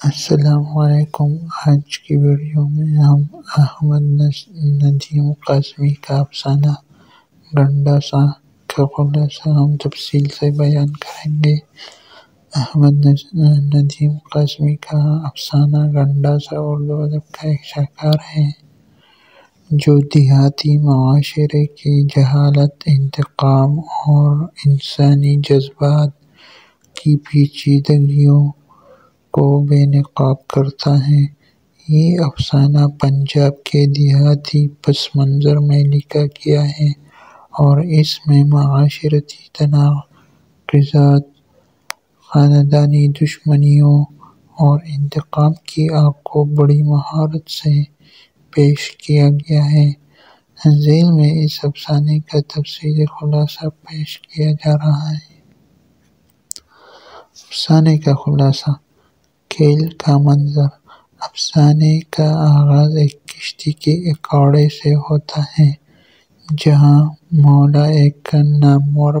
السلام علیکم۔ آج کی ویڈیو میں ہم احمد ندیم قاسمی کا افسانہ گنڈا سا کا خلاصہ ہم تفصیل سے بیان کریں گے۔ احمد ندیم قاسمی کا افسانہ گنڈا سا اردو ادب کا ایک شاہکار ہے جو دیہاتی معاشرے کی جہالت، انتقام اور انسانی جذبات کی پیچیدگیوں کو بے نقاب کرتا ہے۔ یہ افسانہ پنجاب کے دیہاتی پس منظر میں لکھا گیا ہے اور اس میں معاشرتی تناقضات، خاندانی دشمنیوں اور انتقام کی آگ کو بڑی مہارت سے پیش کیا گیا ہے۔ ذیل میں اس افسانے کا تفصیلی خلاصہ پیش کیا جا رہا ہے۔ افسانے کا خلاصہ: کھیل کا منظر: افسانے کا آغاز ایک کشتی کے اکھاڑے سے ہوتا ہے جہاں مولا ایک نامور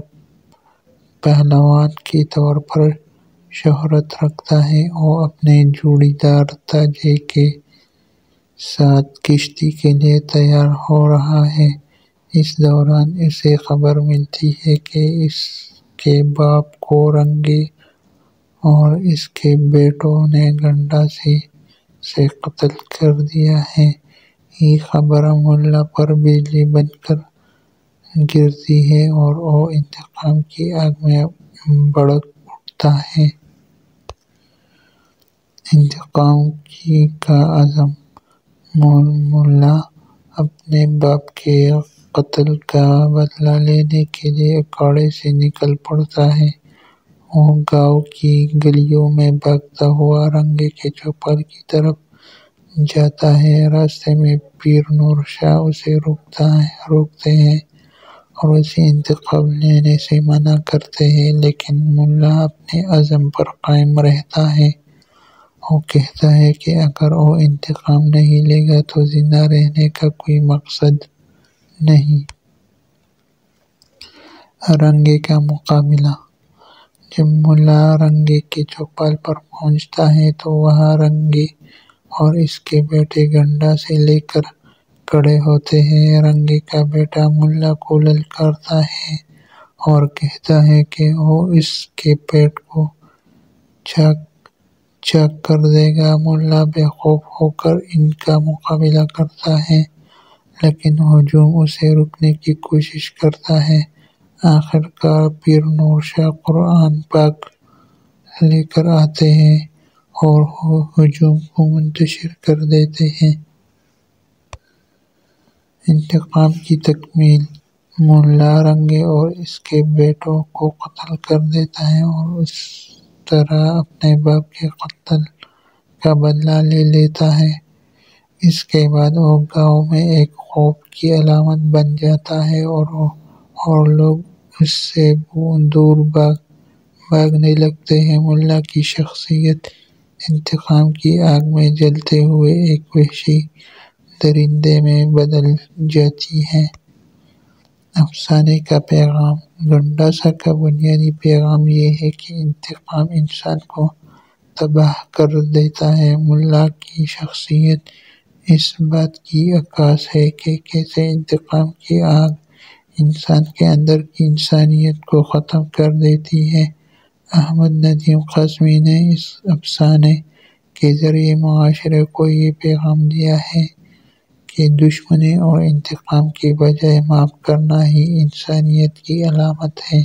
پہلوان کے طور پر شہرت رکھتا ہے۔ وہ اپنے جوڑی دار تاجے کے ساتھ کشتی کے لیے تیار ہو رہا ہے۔ اس دوران اسے خبر ملتی ہے کہ اس کے باپ کو رنگے اور اس کے بیٹوں نے گنڈا سے قتل کر دیا ہے۔ یہ خبر مولا پر بجلی بن کر گرتی ہے اور وہ انتقام کی آگ میں بھڑک اٹھتا ہے۔ انتقام کا عزم: مولا اپنے باپ کے قتل کا بدلہ لینے کے لیے اکھاڑے سے نکل پڑتا ہے۔ وہ گاؤں کی گلیوں میں بھاگتا ہوا رنگے کے چوپال کی طرف جاتا ہے۔ راستے میں پیر نور شاہ اسے روکتے ہیں اور اسے انتقام لینے سے منع کرتے ہیں، لیکن مولا اپنے عزم پر قائم رہتا ہے۔ وہ کہتا ہے کہ اگر وہ انتقام نہیں لے گا تو زندہ رہنے کا کوئی مقصد نہیں۔ رنگے کا مقابلہ: جب مولا رنگے کے چوپال پر پہنچتا ہے تو وہاں رنگے اور اس کے بیٹے گنڈا سے لے کر کھڑے ہوتے ہیں۔ رنگے کا بیٹا مولا کو للکارتا ہے اور کہتا ہے کہ وہ اس کے پیٹ کو چاک کر دے گا۔ مولا بے خوف ہو کر ان کا مقابلہ کرتا ہے لیکن ہجوم اسے روکنے کی کوشش کرتا ہے۔ آخر کار پیر نور شاہ قرآن پاک لے کر آتے ہیں اور ہجوم کو منتشر کر دیتے ہیں۔ انتقام کی تکمیل: مولا رنگے اور اس کے بیٹوں کو قتل کر دیتا ہے اور اس طرح اپنے باپ کے قتل کا بدلہ لے لیتا ہے۔ اس کے بعد وہ گاؤں میں ایک خوف کی علامت بن جاتا ہے اور لوگ اس سے دور بھاگنے لگتے ہیں۔ مولا کی شخصیت انتقام کی آگ میں جلتے ہوئے ایک وحشی درندے میں بدل جاتی ہے۔ افسانے کا پیغام: گنڈا سا کا بنیادی پیغام یہ ہے کہ انتقام انسان کو تباہ کر دیتا ہے۔ مولا کی شخصیت اس بات کی عکاس ہے کہ کیسے انتقام کی آگ انسان کے اندر کی انسانیت کو ختم کر دیتی ہے۔ احمد ندیم قاسمی نے اس افسانے کے ذریعے معاشرے کو یہ پیغام دیا ہے کہ دشمنی اور انتقام کی بجائے معاف کرنا ہی انسانیت کی علامت ہے۔